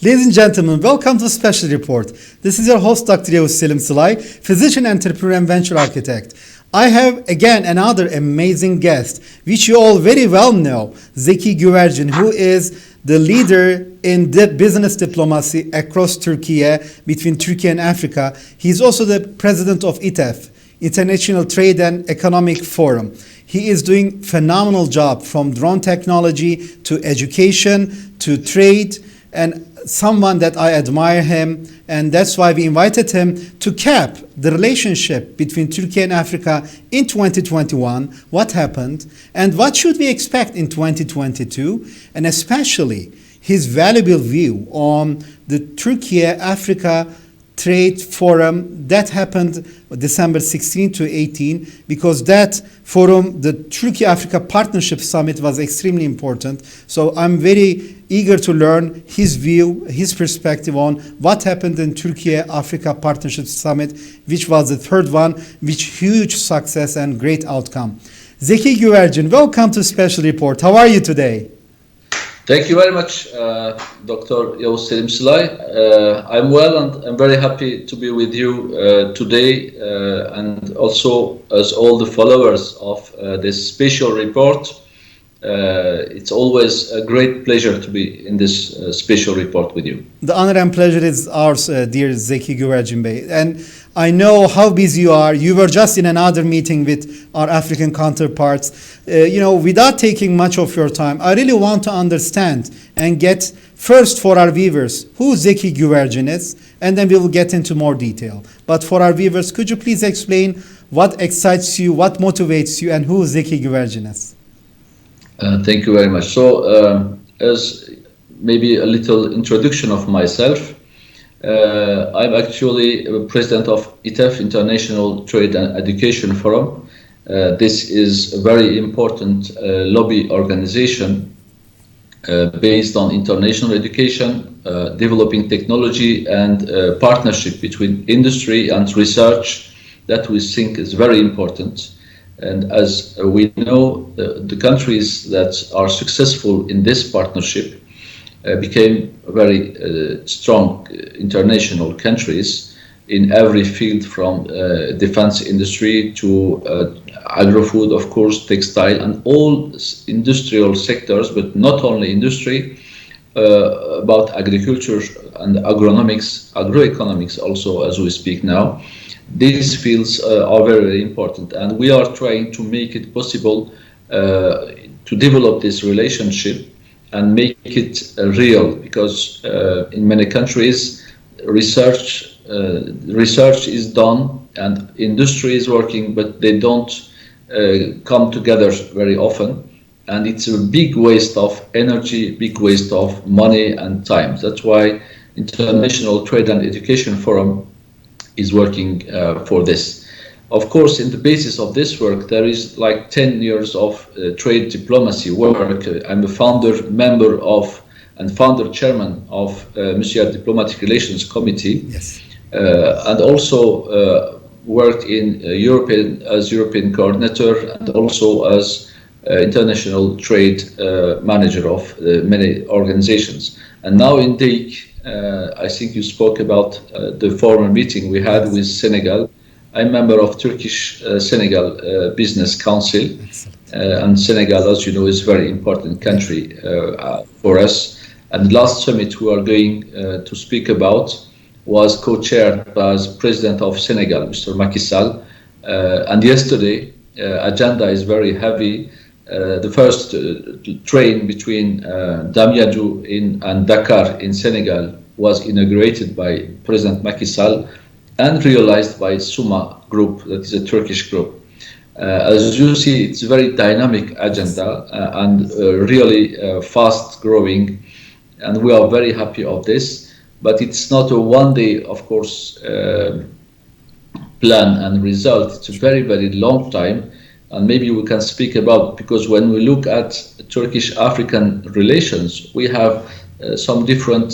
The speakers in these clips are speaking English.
Ladies and gentlemen, welcome to Special Report. This is your host, Dr. Yavuz Selim Sılay, physician, entrepreneur, and venture architect. I have again another amazing guest, which you all very well know, Zeki Güverçi, who is the leader in business diplomacy across Turkey, between Turkey and Africa. He's also the president of ITEF, International Trade and Economic Forum. He is doing phenomenal job from drone technology to education to trade, and someone that I admire him, and that's why we invited him to cap the relationship between Turkey and Africa in 2021, what happened, and what should we expect in 2022, and especially his valuable view on the Turkey-Africa Trade Forum that happened December 16 to 18, because that forum, the Turkey-Africa Partnership Summit, was extremely important. So I'm very eager to learn his view, his perspective on what happened in Turkey-Africa Partnership Summit, which was the third one, which huge success and great outcome. Zeki Güverçi, welcome to Special Report. How are you today? Thank you very much, Dr. Yavuz Selim Sılay. I'm well, and I'm very happy to be with you today, and also as all the followers of this special report. It's always a great pleasure to be in this special report with you. The honor and pleasure is ours, dear Zeki Güverçi Bey. And I know how busy you are. You were just in another meeting with our African counterparts. Without taking much of your time, I really want to understand and get first for our viewers who Zeki Güverçi is, and then we will get into more detail. But for our viewers, could you please explain what excites you, what motivates you, and who Zeki Güverçi is? Thank you very much. So, as maybe a little introduction of myself, I'm actually president of ITEF, International Trade and Education Forum. This is a very important lobby organization based on international education, developing technology, and partnership between industry and research that we think is very important. And as we know, the countries that are successful in this partnership became very strong international countries in every field, from defense industry to agro-food, of course, textile, and all industrial sectors, but not only industry, about agriculture and agroeconomics also, as we speak now. These fields are very, very important, and we are trying to make it possible to develop this relationship and make it real, because in many countries research is done and industry is working, but they don't come together very often, and it's a big waste of energy, big waste of money and time. That's why International Trade and Education Forum is working for this. Of course, in the basis of this work, there is like 10 years of trade diplomacy work. I'm a founder member of and founder chairman of Monsieur Diplomatic Relations Committee, yes. And also worked in European coordinator, and also as international trade manager of many organizations. And now in DEIC, I think you spoke about the former meeting we had with Senegal. I'm member of Turkish Senegal Business Council, and Senegal, as you know, is a very important country for us. And the last summit we are going to speak about was co-chaired by the President of Senegal, Mr. Macky Sall. And yesterday, agenda is very heavy. The first train between Damietta and Dakar in Senegal was inaugurated by President Macky Sall and realized by Suma Group, that is a Turkish group. As you see, it's a very dynamic agenda and really fast growing, and we are very happy of this. But it's not a one day, of course, plan and result. It's a very, very long time. And maybe we can speak about, because when we look at Turkish-African relations, we have some different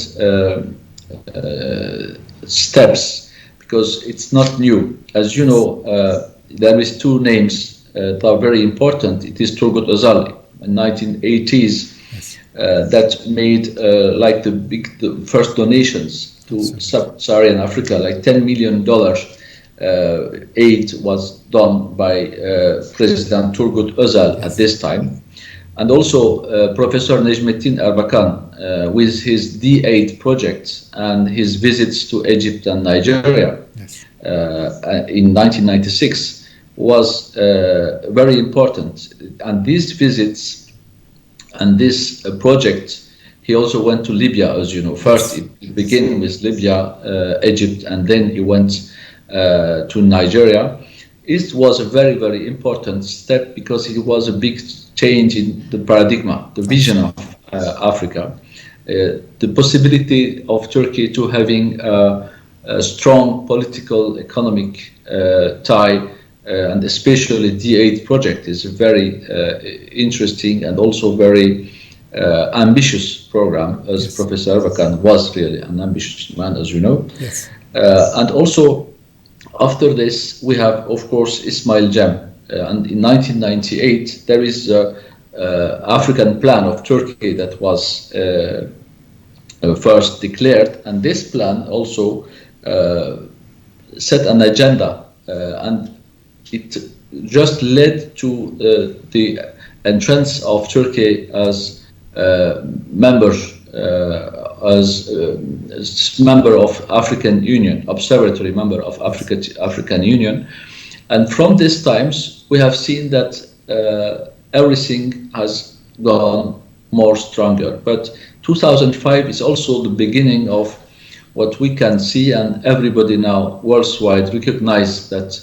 steps, because it's not new. As you know, there is two names that are very important. It is Turgut Özal in 1980s. that made like the first donations to Sub-Saharan Africa, like $10 million aid was done by President Turgut Özal at this time. And also Professor Necmettin Erbakan with his D8 project and his visits to Egypt and Nigeria in 1996 was very important. And these visits and this project, he also went to Libya, as you know. First, it began with Libya, Egypt, and then he went to Nigeria. It was a very, very important step because it was a big change in the paradigm, the vision of Africa, the possibility of Turkey to having a strong political, economic tie, and especially D8 project is a very interesting and also very ambitious program, as Professor Erbakan was really an ambitious man, as you know. And also, after this, we have, of course, Ismail Cem. And in 1998, there is the African plan of Turkey that was first declared. And this plan also set an agenda. And it just led to the entrance of Turkey as member of African Union, observatory member of African Union. And from these times, we have seen that everything has gone more stronger. But 2005 is also the beginning of what we can see, and everybody now worldwide recognize that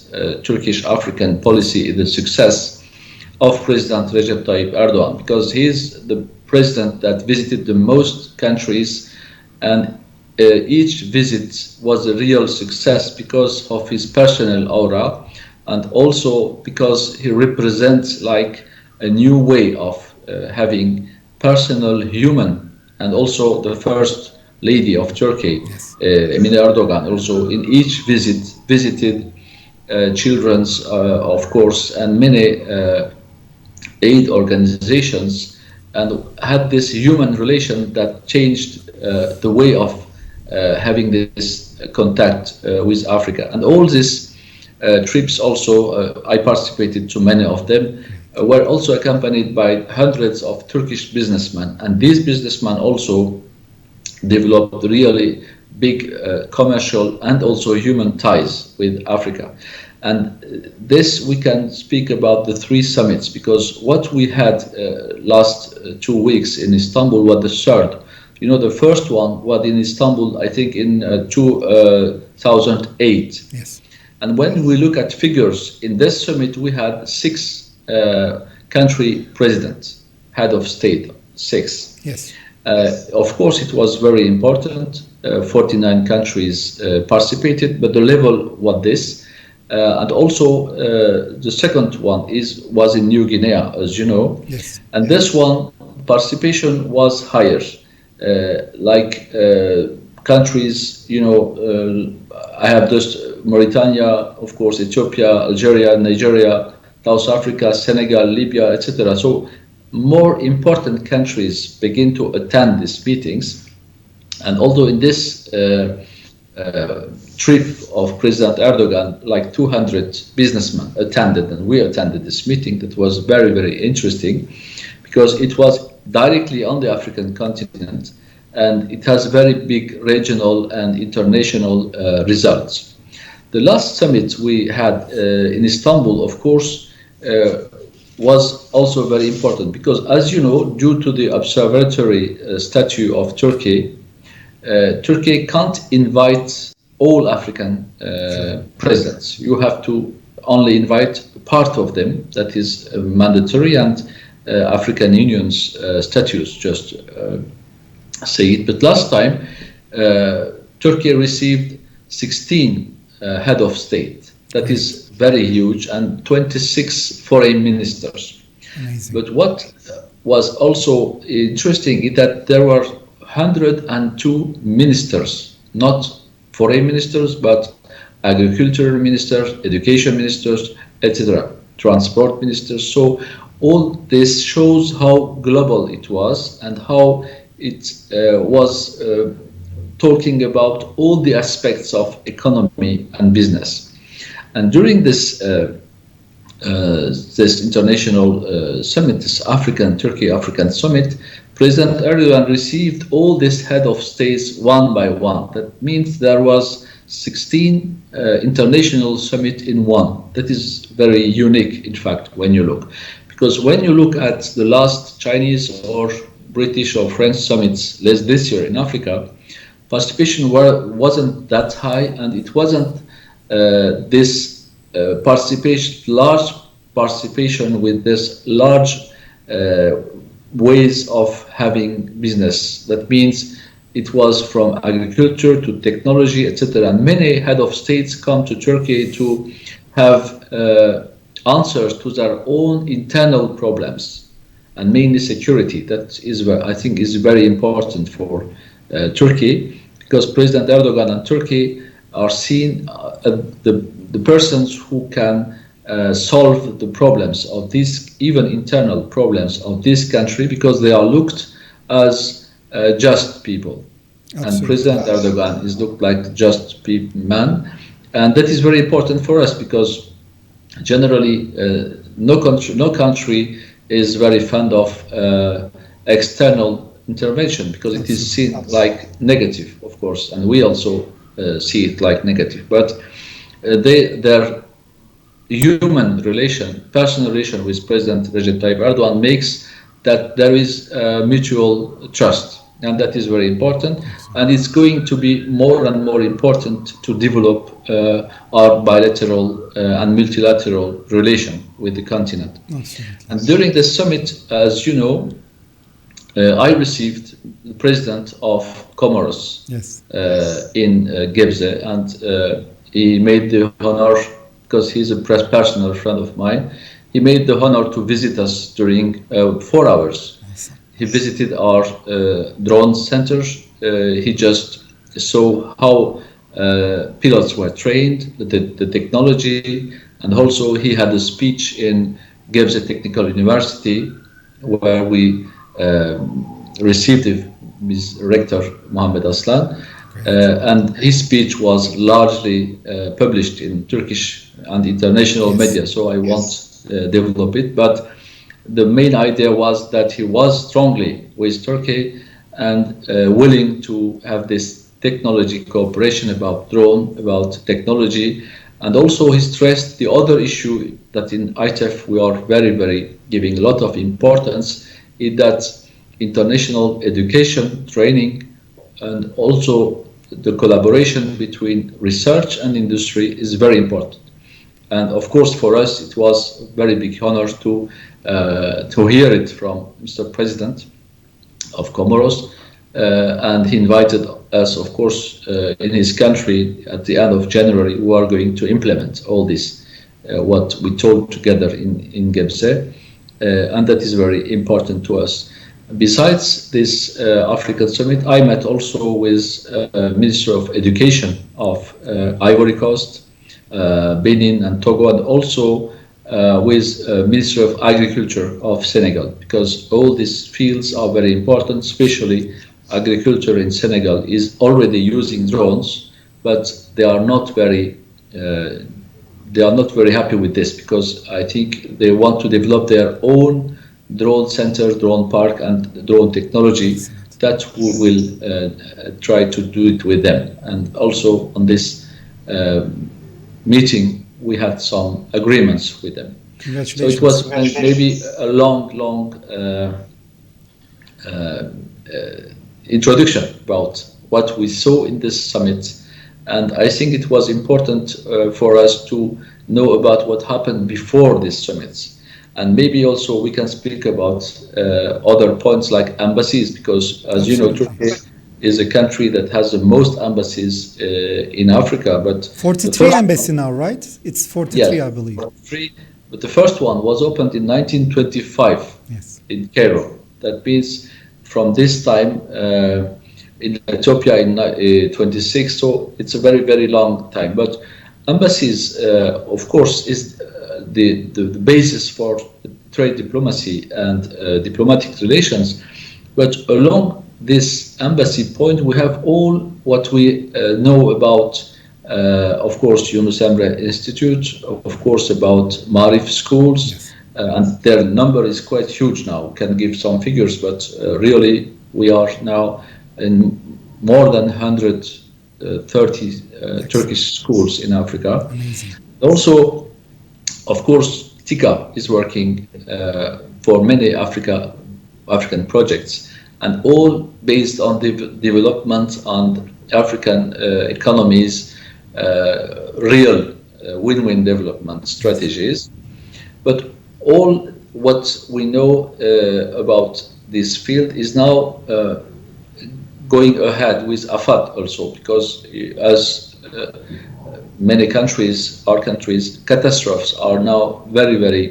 Turkish African policy is the success of President Recep Tayyip Erdogan, because he is the president that visited the most countries, and each visit was a real success because of his personal aura, and also because he represents like a new way of having personal human, and also the first lady of Turkey, Emine Erdogan, also in each visit visited children's, of course, and many aid organizations, and had this human relation that changed the way of having this contact with Africa. And all these trips also, I participated to many of them, were also accompanied by hundreds of Turkish businessmen. And these businessmen also developed really big commercial and also human ties with Africa. And this we can speak about the three summits, because what we had last 2 weeks in Istanbul was the third. You know, the first one was in Istanbul, I think in 2008. Yes. And when we look at figures, in this summit we had 6 country presidents, head of state, 6. Yes. Of course, it was very important. 49 countries participated, but the level was this. And also, the second one was in New Guinea, as you know. Yes. And this one, participation was higher. Countries, you know, I have just Mauritania, of course, Ethiopia, Algeria, Nigeria, South Africa, Senegal, Libya, etc. So more important countries begin to attend these meetings. And although in this trip of President Erdogan, like 200 businessmen attended, and we attended this meeting, that was very, very interesting, because it was directly on the African continent, and it has very big regional and international results. The last summit we had in Istanbul, of course, was also very important, because, as you know, due to the observatory statute of Turkey, Turkey can't invite all African presidents. You have to only invite part of them. That is mandatory, and African Union's statutes just say it. But last time, Turkey received 16 head of state. That is very huge, and 26 foreign ministers. Amazing. But what was also interesting is that there were 102 ministers, not foreign ministers, but agriculture ministers, education ministers, etc., transport ministers. So All this shows how global it was and how it was talking about all the aspects of economy and business. And during this international summit, this Turkey African summit, President Erdogan received all these head of states one by one. That means there was 16 international summit in one. That is very unique, in fact, when you look. Because when you look at the last Chinese or British or French summits this year in Africa, participation wasn't that high, and it wasn't this large participation with this large ways of having business. That means it was from agriculture to technology, etc. And many head of states come to Turkey to have answers to their own internal problems, and mainly security. That is, I think, is very important for Turkey, because President Erdogan and Turkey are seen the persons who can solve the problems of these, even internal problems of this country, because they are looked as just people. Absolutely. And President Erdogan is looked like just man, and that is very important for us, because generally no country is very fond of external intervention, because it is seen like negative, of course, and we also see it like negative. But their human relation, personal relation with President Recep Tayyip Erdogan makes that there is mutual trust, and that is very important. And it's going to be more and more important to develop our bilateral and multilateral relation with the continent. Absolutely. And during the summit, as you know, I received the president of Comoros. Yes. In Gebze, and he made the honor, because he's a personal friend of mine, he made the honor to visit us during 4 hours. Awesome. He visited our drone centers. He just saw how pilots were trained, the technology, and also he had a speech in Gebze Technical University, where we received his rector, Mohammed Aslan, and his speech was largely published in Turkish and international media, so I won't develop it. But the main idea was that he was strongly with Turkey and willing to have this technology cooperation about drone, about technology. And also he stressed the other issue that in ITEF we are very giving a lot of importance, is that international education, training, and also the collaboration between research and industry is very important. And of course, for us, it was a very big honor to hear it from Mr. President of Comoros, and he invited us, of course, in his country at the end of January. We are going to implement all this, what we told together in Gebze, and that is very important to us. Besides this African summit, I met also with Minister of Education of Ivory Coast, Benin and Togo, and also with Minister of Agriculture of Senegal, because all these fields are very important. Especially agriculture in Senegal is already using drones, but they are not very happy with this, because I think they want to develop their own drone center, drone park, and drone technology. That we will try to do it with them. And also on this meeting, we had some agreements with them. So it was maybe a long introduction about what we saw in this summit. And I think it was important for us to know about what happened before these summits. And maybe also we can speak about other points like embassies, because as you know, Turkey is a country that has the most embassies in Africa. But 43 embassies now, right? It's 43, I believe. 43, but the first one was opened in 1925 in Cairo. That means from this time in Ethiopia in 26, so it's a very long time. But embassies, of course, is the basis for trade diplomacy and diplomatic relations. But along this embassy point, we have all what we know about, of course, Yunus Emre Institute, of course, about Marif schools, Yes. and their number is quite huge now. Can give some figures, but really we are now in more than 130 Turkish schools in Africa. Amazing. Also, of course, TICA is working for many African projects, and all based on development on African economies, real win-win development strategies. But all what we know about this field is now going ahead with AFAD also, because as many countries, our countries, catastrophes are now very, very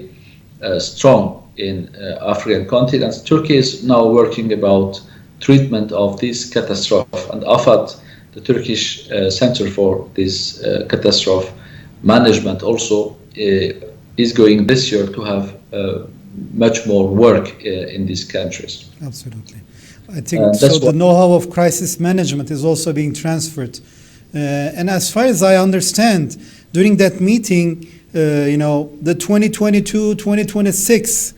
strong in African continents. Turkey is now working about treatment of this catastrophe, and AFAD, the Turkish Center for this catastrophe management, also is going this year to have much more work in these countries. Absolutely. I think so. The know-how of crisis management is also being transferred. And as far as I understand, during that meeting, the 2022-2026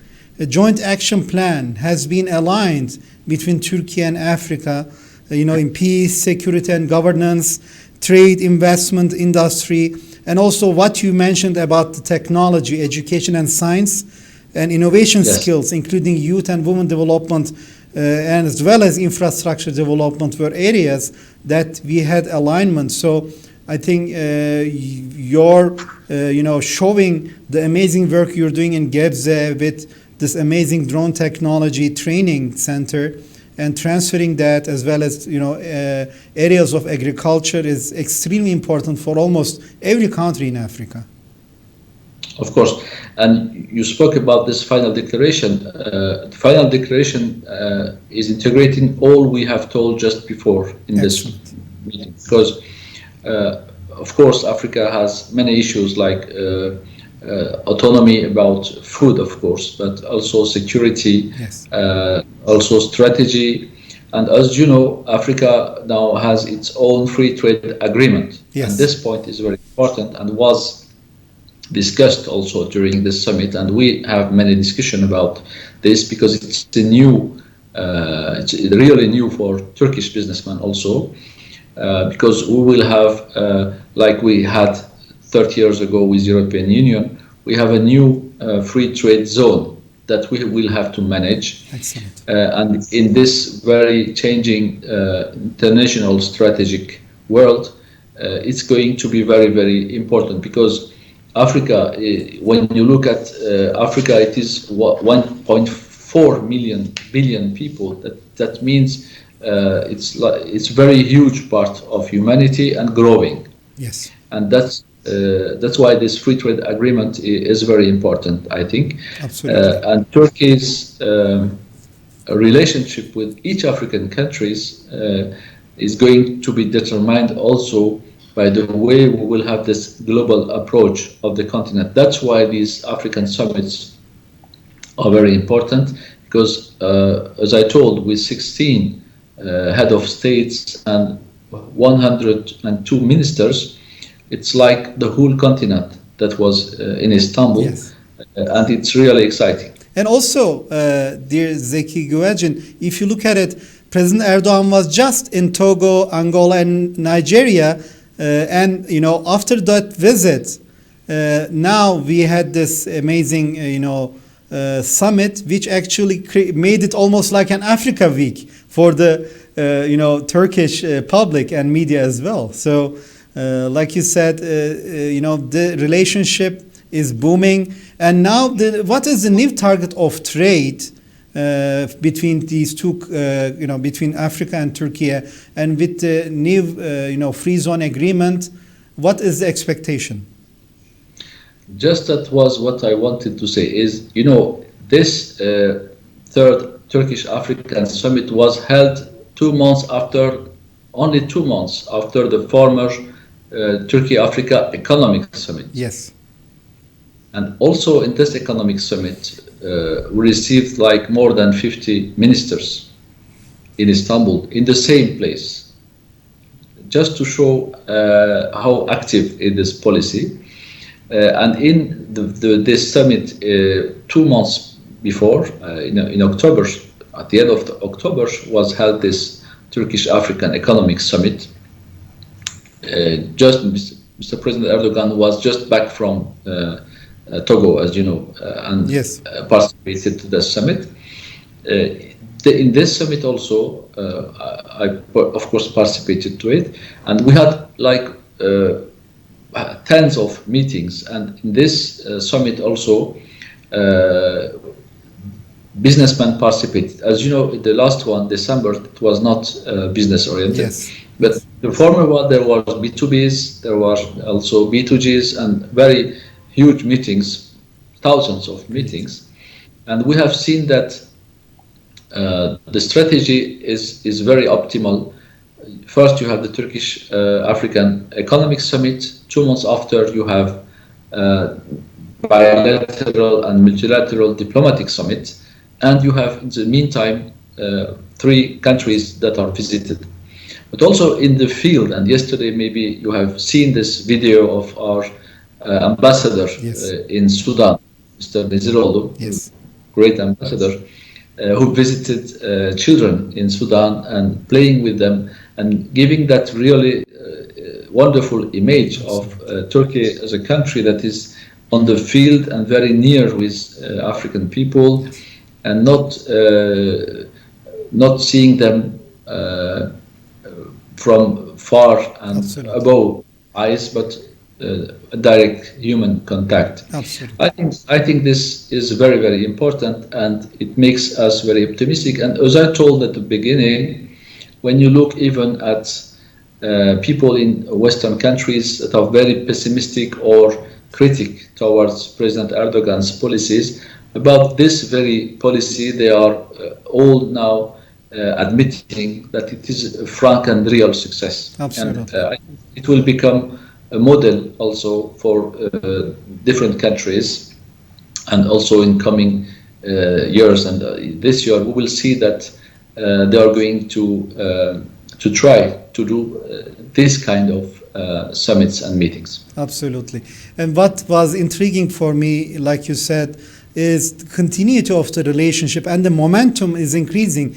joint action plan has been aligned between Turkey and Africa, in peace, security and governance, trade, investment, industry, and also what you mentioned about the technology, education and science, and innovation skills, including youth and women development, and as well as infrastructure development, were areas that we had alignment. So I think you're, showing the amazing work you're doing in Gebze with this amazing drone technology training center, and transferring that, as well as areas of agriculture, is extremely important for almost every country in Africa. Of course, and you spoke about this final declaration. The final declaration is integrating all we have told just before in this meeting, because of course Africa has many issues like autonomy about food, of course, but also security, also strategy. And as you know, Africa now has its own free trade agreement. And this point is very important and was discussed also during this summit. And we have many discussion about this because it's it's really new for Turkish businessmen also, because we will have, like we had 30 years ago with European Union, we have a new free trade zone that we will have to manage. Excellent. And in this very changing international strategic world, it's going to be very, very important, because Africa, when you look at Africa, it is 1.4 billion people. That means it's very huge part of humanity and growing. Yes. And that's why this free trade agreement is very important, I think. Absolutely. And Turkey's relationship with each African countries is going to be determined also by the way we will have this global approach of the continent. That's why these African summits are very important, because as I told, with 16 head of states and 102 ministers, it's like the whole continent that was in Istanbul, and it's really exciting. And also, dear Zeki Güvercin, if you look at it, President Erdogan was just in Togo, Angola, and Nigeria, and after that visit, now we had this amazing summit, which actually made it almost like an Africa week for the Turkish public and media as well. So, like you said, the relationship is booming, and now what is the new target of trade between these two, between Africa and Turkey, and with the new, free zone agreement, what is the expectation? Just that was what I wanted to say is, this third Turkish African summit was held only 2 months after the former Turkey-Africa Economic Summit. Yes. And also in this economic summit, we received like more than 50 ministers in Istanbul in the same place, just to show how active in this policy. And in this summit, 2 months before, in October, at the end of October, was held this Turkish African Economic Summit. Just Mr. President Erdogan was just back from Togo, as you know, and Yes. participated to the summit. In this summit also, I of course participated to it, and we had like tens of meetings. And in this summit also, businessmen participated. As you know, the last one, December, it was not business oriented. Yes. But the former one, there was B2Bs, there were also B2Gs, and very huge meetings, thousands of meetings. And we have seen that the strategy is very optimal. First, you have the Turkish African Economic Summit. 2 months after, you have bilateral and multilateral diplomatic summit. And you have, in the meantime, 3 countries that are visited. But also in the field, and yesterday maybe you have seen this video of our ambassador Yes. In Sudan, Mr. Neziroğlu, Yes. great ambassador, who visited children in Sudan and playing with them and giving that really wonderful image of Turkey as a country that is on the field and very near with African people, and not seeing them from far and Absolutely. above eyes, but a direct human contact. Absolutely. I think this is very, very important, and it makes us very optimistic. And as I told at the beginning, when you look even at people in Western countries that are very pessimistic or critic towards President Erdogan's policies, about this very policy, they are all now admitting that it is a frank and real success. Absolutely. And it will become a model also for different countries, and also in coming years. And this year we will see that they are going to try to do this kind of summits and meetings. Absolutely. And what was intriguing for me, like you said, is the continuity of the relationship, and the momentum is increasing.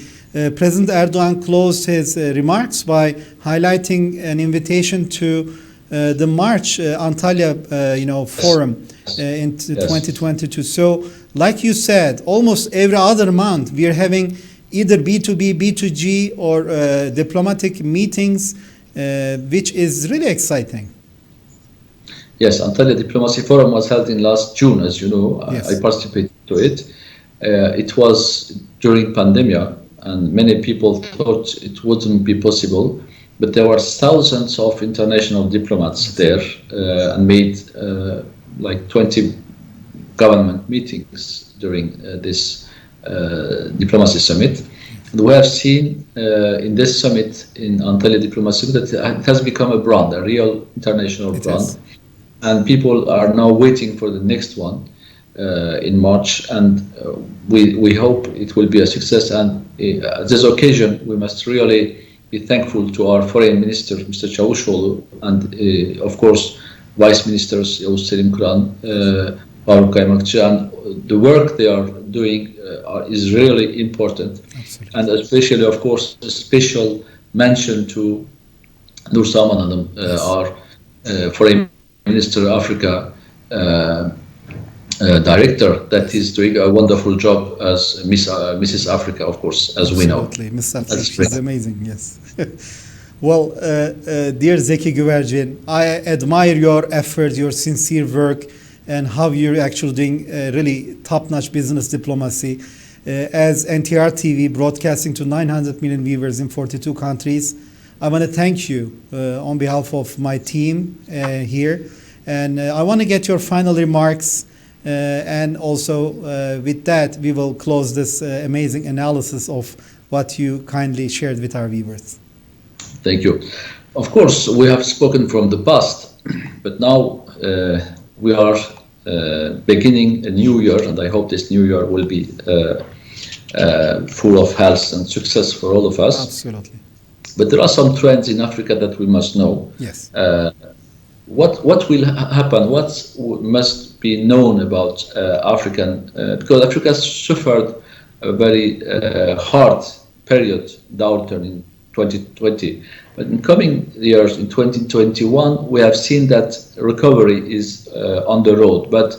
President Erdogan closed his remarks by highlighting an invitation to the March Antalya forum in 2022. So, like you said, almost every other month we are having either B2B, B2G, or diplomatic meetings, which is really exciting. Yes, Antalya Diplomacy Forum was held in last June, as you know. Yes. I participated to it. It was during pandemic, and many people thought it wouldn't be possible. But there were thousands of international diplomats there, and made like 20 government meetings during this diplomacy summit. And we have seen in this summit in Antalya Diplomacy that it has become a brand, a real international brand. And people are now waiting for the next one in March, and we hope it will be a success. And at this occasion, we must really be thankful to our foreign minister, Mr. Çavuşoğlu, and of course, vice ministers Yavuz Selim Kıran, Faruk Kaymakçı, and the work they are doing is really important. Absolutely. And especially, of course, a special mention to Nur Salman Hanım, our foreign Minister Africa director, that is doing a wonderful job as Mrs. Africa, of course, as we know. Absolutely, Miss Africa, she's amazing, yes. Well, dear Zeki Güvercin, I admire your effort, your sincere work, and how you're actually doing really top-notch business diplomacy. As NTR TV broadcasting to 900 million viewers in 42 countries, I want to thank you on behalf of my team here. And I want to get your final remarks. And also with that, we will close this amazing analysis of what you kindly shared with our viewers. Thank you. Of course, we have spoken from the past, but now we are beginning a new year, and I hope this new year will be full of health and success for all of us. Absolutely. But there are some trends in Africa that we must know. Yes. What will happen? What must be known about African? Because Africa suffered a very hard period downturn in 2020. But in coming years, in 2021, we have seen that recovery is on the road. But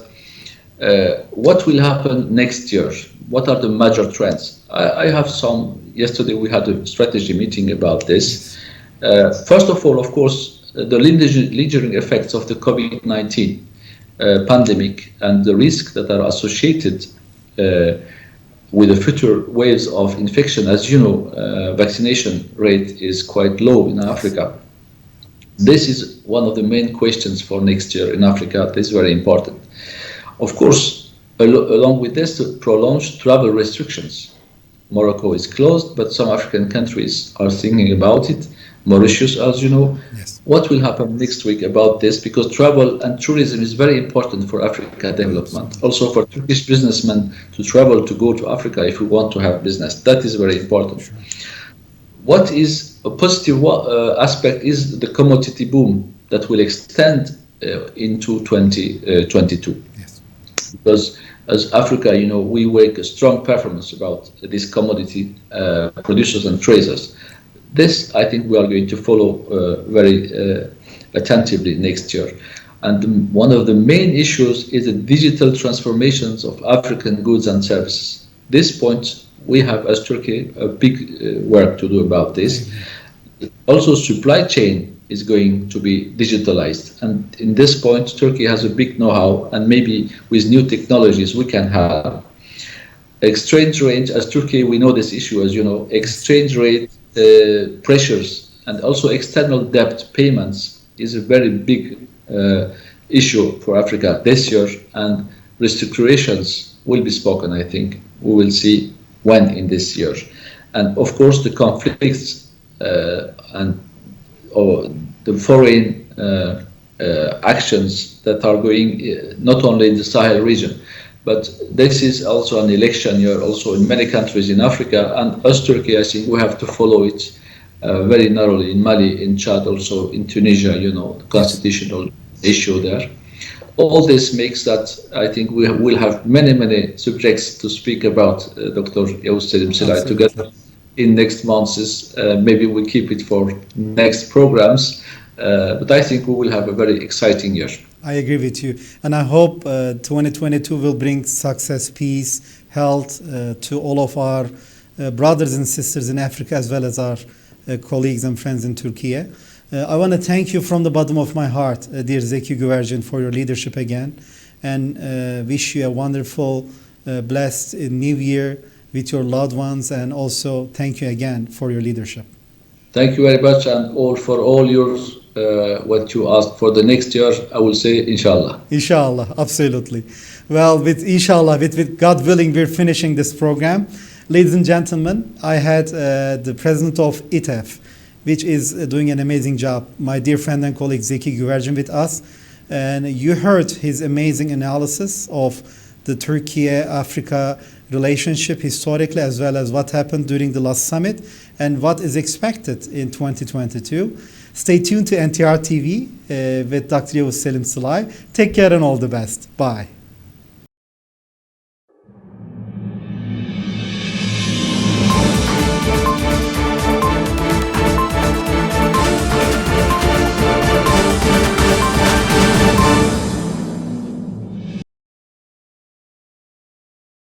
what will happen next year? What are the major trends? I have some. Yesterday we had a strategy meeting about this. First of all, of course, the lingering effects of the COVID-19 pandemic and the risks that are associated with the future waves of infection. As you know, vaccination rate is quite low in Africa. This is one of the main questions for next year in Africa. This is very important. Of course, along with this, prolonged travel restrictions. Morocco is closed, but some African countries are thinking about it. Mauritius, as you know. Yes. What will happen next week about this? Because travel and tourism is very important for Africa development. Also for Turkish businessmen to travel to go to Africa if we want to have business. That is very important. Sure. What is a positive aspect is the commodity boom that will extend into 2022. Yes. Because as Africa, you know, we make a strong performance about these commodity producers and traders. This, I think, we are going to follow very attentively next year. And one of the main issues is the digital transformations of African goods and services. This point, we have as Turkey a big work to do about this. Also, supply chain is going to be digitalized. And in this point, Turkey has a big know-how, and maybe with new technologies we can have. Exchange rate, as Turkey, we know this issue, as you know, exchange rate pressures and also external debt payments is a very big issue for Africa this year, and restructurations will be spoken, I think. We will see when in this year. And of course, the conflicts and the foreign actions that are going not only in the Sahel region, but this is also an election year also in many countries in Africa, and us Turkey, I think we have to follow it very narrowly in Mali, in Chad, also in Tunisia, you know, the constitutional issue there. All this makes that I think we will have many subjects to speak about, Dr. Yavuz Selim Silay, together in next months. Maybe we keep it for next programs, but I think we will have a very exciting year. I agree with you. And I hope 2022 will bring success, peace, health to all of our brothers and sisters in Africa, as well as our colleagues and friends in Turkey. I want to thank you from the bottom of my heart, dear Zeki Güverçi, for your leadership again, and wish you a wonderful, blessed new year with your loved ones, and also thank you again for your leadership. Thank you very much, and for all your what you asked for the next year. I will say inshallah. Inshallah, absolutely. Well, with inshallah, with God willing, we're finishing this program. Ladies and gentlemen, I had the president of ITEF, which is doing an amazing job, my dear friend and colleague Zeki Güverçi, with us. And you heard his amazing analysis of the Turkey-Africa relationship historically, as well as what happened during the last summit and what is expected in 2022. Stay tuned to NTR TV with Dr. Yavuz Selim Silay. Take care and all the best. Bye.